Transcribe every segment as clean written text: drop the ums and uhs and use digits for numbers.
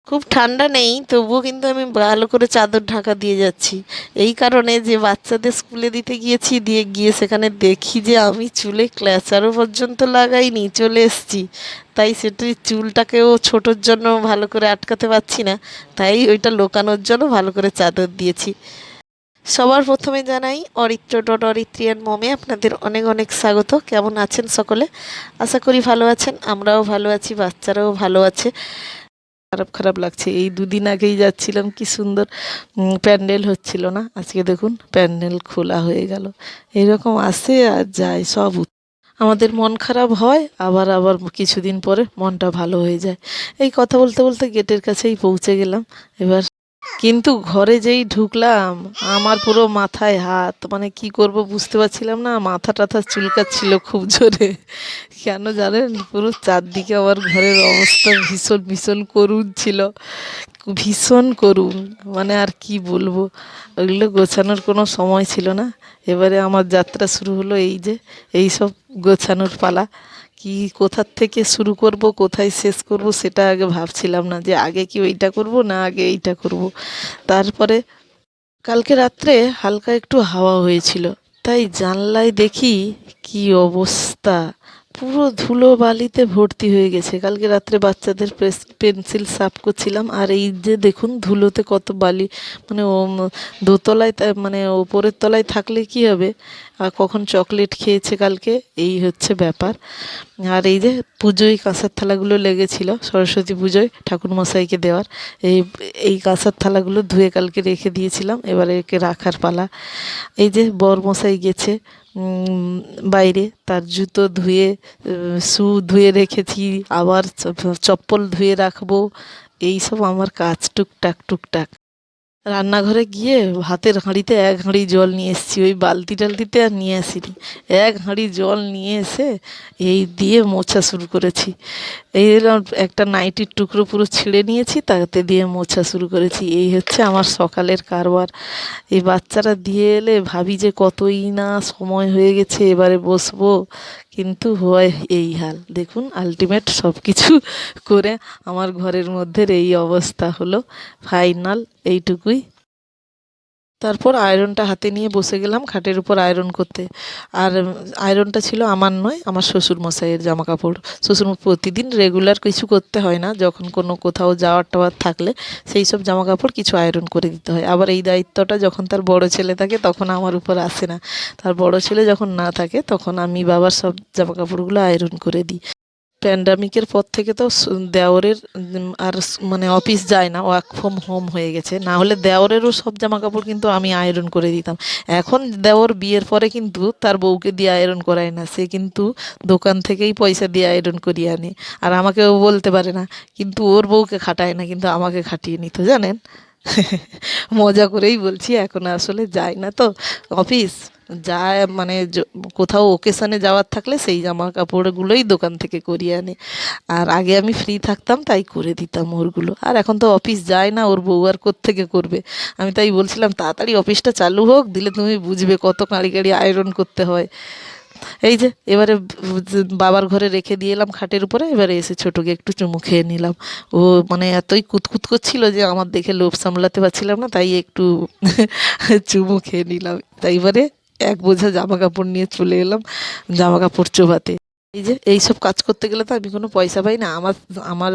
খুব ঠান্ডা নেই, তবুও কিন্তু আমি ভালো করে চাদর ঢাকা দিয়ে যাচ্ছি। এই কারণে যে বাচ্চাদের স্কুলে দিতে গিয়েছি, দিয়ে গিয়ে সেখানে দেখি যে আমি চুলে ক্ল্যাচারও পর্যন্ত লাগাইনি, চলে এসেছি। তাই সেটি চুলটাকেও ছোটোর জন্য ভালো করে আটকাতে পারছি না, তাই ওইটা লুকানোর জন্য ভালো করে চাদর দিয়েছি। সবার প্রথমে জানাই অরিত্র ডট অরিত্রিয়ান মমে আপনাদের অনেক অনেক স্বাগত। কেমন আছেন সকলে? আশা করি ভালো আছেন, আমরাও ভালো আছি, বাচ্চারাও ভালো আছে। খারাপ খারাপ লাগছে, এই দুদিন আগেই যাচ্ছিলাম, কি সুন্দর প্যান্ডেল হচ্ছিল না, আজকে দেখুন প্যান্ডেল খোলা হয়ে গেল। এরকম আসে আর যায় সব আমাদের মন খারাপ হয়, আবার আবার কিছুদিন পরে মনটা ভালো হয়ে যায়। এই কথা বলতে বলতে গেটের কাছেই পৌঁছে গেলাম এবার। কিন্তু ঘরে যেই ঢুকলাম, আমার পুরো মাথায় হাত, মানে কি করব বুঝতে পারছিলাম না, মাথা টাথা চুলকাচ্ছিল খুব জোরে। কেন জানেন? পুরো চারদিকে আমার ঘরের অবস্থা ভীষণ ভীষণ করুণ ছিল, ভীষণ করুণ। মানে আর কি বলবো, ওইগুলো গোছানোর কোনো সময় ছিল না। এবারে আমার যাত্রা শুরু হলো, এই যে এই সব গোছানোর পালা। কি কোথার থেকে শুরু করব, কোথায় শেষ করব, সেটা আগে ভাবছিলাম না, যে আগে কি ওইটা করব না আগে এইটা করব। তারপরে কালকে রাত্রে হালকা একটু হাওয়া হয়েছিল, তাই জানলায় দেখি কি অবস্থা, পুরো ধুলো বালিতে ভর্তি হয়ে গেছে। কালকে রাত্রে বাচ্চাদের পেন্সিল সার্ফ করছিলাম, আর এই যে দেখুন ধুলোতে কত বালি। মানে দোতলায় মানে ওপরের তলায় থাকলে কি হবে, আর কখন চকলেট খেয়েছে কালকে, এই হচ্ছে ব্যাপার। আর এই যে পুজোয় কাঁসার থালাগুলো লেগেছিল, সরস্বতী পুজোয় ঠাকুরমশাইকে দেওয়ার, এই এই কাঁসার থালাগুলো ধুয়ে কালকে রেখে দিয়েছিলাম, এবারে একে রাখার পালা। এই যে বরমশাই গেছে বাইরে, তার জুতো ধুয়ে শু ধুয়ে রেখেছি, আবার চপ্পল ধুয়ে রাখবো। এই সব আমার কাজ টুকটাক টুকটাক। রান্নাঘরে গিয়ে ভাতের হাঁড়িতে এক হাঁড়ি জল নিয়ে এসেছি, ওই বালতি টালতিতে আর নিয়ে আসিনি। এক হাঁড়ি জল নিয়ে এসে এই দিয়ে মোছা শুরু করেছি। এই এরকম একটা নাইটির টুকরো পুরো ছিঁড়ে নিয়েছি, তাতে দিয়ে মোছা শুরু করেছি। এই হচ্ছে আমার সকালের কারবার। এই বাচ্চারা দিয়ে এলে ভাবি যে কতই না সময় হয়ে গেছে, এবারে বসবো, কিন্তু হয় এই হাল। দেখুন আলটিমেট সব কিছু করে আমার ঘরের মধ্যে এই অবস্থা হলো। ফাইনাল এইটুকুই। তারপর আয়রনটা হাতে নিয়ে বসে গেলাম খাটের উপর আয়রন করতে। আর আয়রনটা ছিল আমার নয়, আমার শ্বশুরমশাইয়ের জামা কাপড়। প্রতিদিন রেগুলার কিছু করতে হয় না, যখন কোনো কোথাও যাওয়ার টাওয়ার থাকলে সেই সব জামা কাপড় কিছু আয়রন করে দিতে হয়। আবার এই দায়িত্বটা যখন তার বড় ছেলে থাকে তখন আমার উপর আসে না। তার বড় ছেলে যখন না থাকে তখন আমি বাবার সব জামা কাপড়গুলো আয়রন করে দিই। প্যান্ডামিকের পর থেকে তো দেওরের আর মানে অফিস যায় না, ওয়ার্ক ফ্রম হোম হয়ে গেছে, না হলে দেওরেরও সব জামা কাপড় কিন্তু আমি আয়রন করে দিতাম। এখন দেওর বিয়ের পরে কিন্তু তার বউকে দিয়ে আয়রন করায় না, সে কিন্তু দোকান থেকেই পয়সা দিয়ে আয়রন করিয়ে আনে। আর আমাকেও বলতে পারে না, কিন্তু ওর বউকে খাটায় না, কিন্তু আমাকে খাটিয়ে নিত জানেন। মজা করেই বলছি, এখন আসলে যায় না তো অফিস, যায় মানে কোথাও ওকেশনে যাওয়ার থাকলে সেই জামা কাপড়গুলোই দোকান থেকে করিয়ে আনে। আর আগে আমি ফ্রি থাকতাম তাই করে দিতাম ওরগুলো, আর এখন তো অফিস যায় না, ওর বউ আর কোত্থেকে করবে। আমি তাই বলছিলাম তাড়াতাড়ি অফিসটা চালু হোক, দিলে তুমি বুঝবে কত কাঁড়ি কাঁড়ি আয়রন করতে হয়। এই যে এবারে বাবার ঘরে রেখে দিয়ে এলাম খাটের উপরে, এবারে এসে ছোটোকে একটু চুমু খেয়ে নিলাম। ও মানে এতই কুতকুত করছিল যে আমার দেখে লোভ সামলাতে পারছিলাম না, তাই একটু চুমু খেয়ে নিলাম। তাই এবারে এক বোঝা জামা কাপড় নিয়ে চলে এলাম জামা কাপড় চোবাতে। এই যে এইসব কাজ করতে গেলে তো আমি কোনো পয়সা পাই না। আমার আমার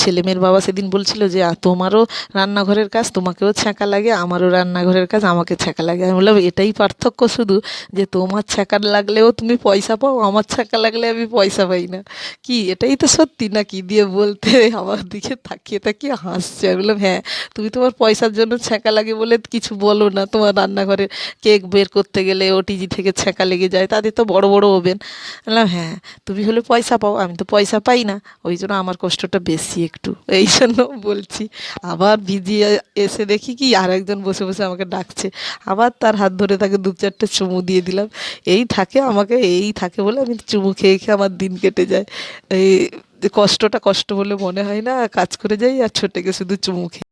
ছেলেমেয়ের বাবা সেদিন বলছিল যে তোমারও রান্নাঘরের কাজ তোমাকেও ছ্যাঁকা লাগে, আমারও রান্নাঘরের কাজ আমাকে ছ্যাঁকা লাগে। আমি বললাম এটাই পার্থক্য শুধু, যে তোমার ছ্যাঁকা লাগলেও তুমি পয়সা পাও, আমার ছ্যাঁকা লাগলে আমি পয়সা পাই না। কি এটাই তো সত্যি নাকি? দিয়ে বলতে আমার দিকে তাকিয়ে তাকিয়ে হাসছে। আমি বললাম হ্যাঁ, তুমি তোমার পয়সার জন্য ছ্যাঁকা লাগে বলে কিছু বলো না। তোমার রান্নাঘরে কেক বের করতে গেলে ওটিজি থেকে ছ্যাঁকা লেগে যায়, তাদের তো বড় বড় ওভেন। বললাম হ্যাঁ, তুমি হলে পয়সা পাও, আমি তো পয়সা পাই না, ওই জন্য আমার কষ্টটা বেশি একটু, এই জন্য বলছি। আবার ভিজিয়ে এসে দেখি কি আর একজন বসে বসে আমাকে ডাকছে, আবার তার হাত ধরে তাকে দু চারটে চুমু দিয়ে দিলাম। এই থাকে আমাকে, এই থাকে বলে আমি চুমু খেয়ে খেয়ে আমার দিন কেটে যায়। এই কষ্টটা কষ্ট বলে মনে হয় না, কাজ করে যাই আর ছোটকে শুধু চুমু খেয়ে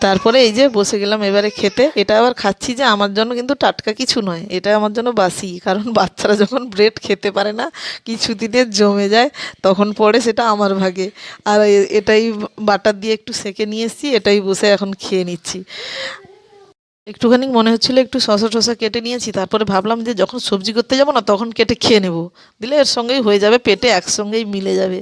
তারপরে এই যে বসে গেলাম এবারে খেতে। এটা আবার খাচ্ছি যে আমার জন্য কিন্তু টাটকা কিছু নয়, এটা আমার জন্য বাসি, কারণ বাচ্চারা যখন ব্রেড খেতে পারে না, কিছুদিনের জমে যায়, তখন পরে সেটা আমার ভাগে। আর এটাই বাটার দিয়ে একটু সেঁকে নিয়ে এসেছি, এটাই বসে এখন খেয়ে নিচ্ছি। একটুখানি মনে হচ্ছিল একটু শসা টসা কেটে নিয়েছি, তারপরে ভাবলাম যে যখন সবজি করতে যাবো না তখন কেটে খেয়ে নেবো, দিলে এর সঙ্গেই হয়ে যাবে, পেটে একসঙ্গেই মিলে যাবে।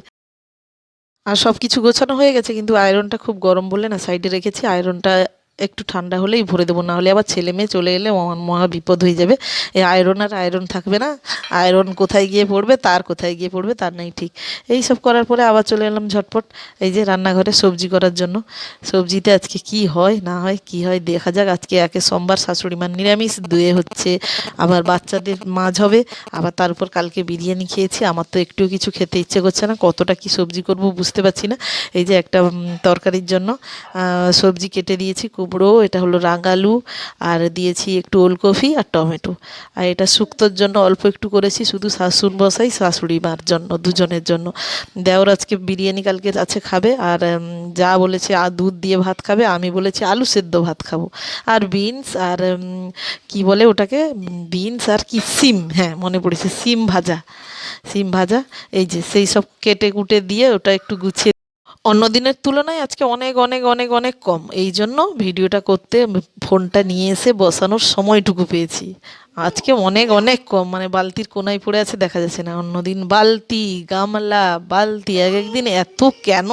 আর সব কিছু গোছানো হয়ে গেছে, কিন্তু আয়রনটা খুব গরম বলে না সাইডে রেখেছি। আয়রনটা একটু ঠান্ডা হলেই ভরে দেবো, না হলে আবার ছেলে মেয়ে চলে এলে মহা বিপদ হয়ে যাবে। এই আয়রন আর আয়রন থাকবে না, আয়রন কোথায় গিয়ে পড়বে, তার কোথায় গিয়ে পড়বে তার নাই ঠিক। এই সব করার পরে আবার চলে এলাম ঝটপট এই যে রান্নাঘরে সবজি করার জন্য। সবজিতে আজকে কি হয় না হয়, কি হয় দেখা যাক। আজকে একে সোমবার, শাশুড়ি মার নিরামিষ, দুয়ে হচ্ছে আবার বাচ্চাদের মাছ হবে, আবার তার উপর কালকে বিরিয়ানি খেয়েছি। আমার তো একটুও কিছু খেতে ইচ্ছে করছে না, কতটা কি সবজি করব বুঝতে পারছি না। এই যে একটা তরকারির জন্য সবজি কেটে দিয়েছি, কুমড়ো, এটা হলো রাঙালু, আর দিয়েছি একটু ওলকপি আর টমেটো। আর এটা শুক্তোর জন্য অল্প একটু করেছি, শুধু শাশুড় মশাই শাশুড়ি মার জন্য, দুজনের জন্য। দেওর আজকে বিরিয়ানি কালকে আছে খাবে, আর যা বলেছে দুধ দিয়ে ভাত খাবে, আমি বলেছি আলু সেদ্ধ ভাত খাবো। আর বিনস আর কি বলে ওটাকে, বিনস আর কি সিম, হ্যাঁ মনে পড়েছে, সিম ভাজা, সিম ভাজা। এই যে সেই সব কেটে কুটে দিয়ে ওটা একটু গুছিয়ে, অন্য দিনের তুলনায় আজকে অনেক অনেক অনেক অনেক কম, এই জন্য ভিডিওটা করতে ফোনটা নিয়ে এসে বসানোর সময়টুকু পেয়েছি। আজকে অনেক অনেক কম, মানে বালতির কোনায় পড়ে আছে দেখা যাচ্ছে না। অন্যদিন বালতি, গামলা, বালতি, এক একদিন এত কেন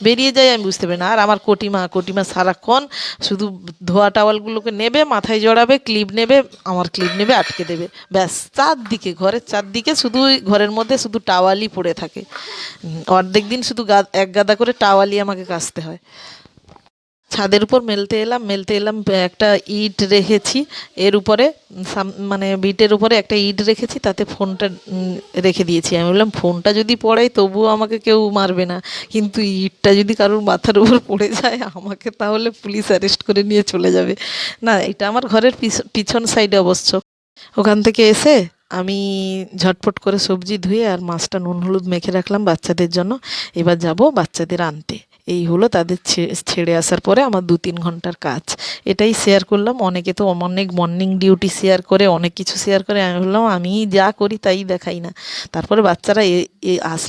বেরিয়ে যায় আমি বুঝতে পারি না। আর আমার কটিমা, কটিমা সারাক্ষণ শুধু ধোয়া টাওয়ালগুলোকে নেবে, মাথায় জড়াবে, ক্লিপ নেবে, আমার ক্লিপ নেবে, আটকে দেবে, ব্যাস চারদিকে, ঘরের চারদিকে শুধু ওই ঘরের মধ্যে শুধু টাওয়ালই পড়ে থাকে। অর্ধেক দিন শুধু এক গাদা করে টাওয়ালই আমাকে কাচতে হয়। ছাদের উপর মেলতে এলাম, মেলতে এলাম, একটা ইট রেখেছি এর উপরে, মানে বিটের উপরে একটা ইট রেখেছি, তাতে ফোনটা রেখে দিয়েছি। আমি বললাম ফোনটা যদি পড়ে তবুও আমাকে কেউ মারবে না, কিন্তু ইটটা যদি কারোর মাথার উপর পড়ে যায় আমাকে তাহলে পুলিশ অ্যারেস্ট করে নিয়ে চলে যাবে। না, এটা আমার ঘরের পিছন সাইডে অবশ্য। ওখান থেকে এসে আমি ঝটপট করে সবজি ধুয়ে আর মাছটা নুন হলুদ মেখে রাখলাম বাচ্চাদের জন্য। এবার যাব বাচ্চাদের আনতে। এই হলো তাদের ছেড়ে আসার পরে আমার ২-৩ ঘন্টার কাজ। এটাই শেয়ার করলাম। অনেকে তো অনেক মর্নিং ডিউটি শেয়ার করে, অনেক কিছু শেয়ার করে, আমি বললাম আমি যা করি তাই দেখাই না। তারপরে বাচ্চারা এ এ আস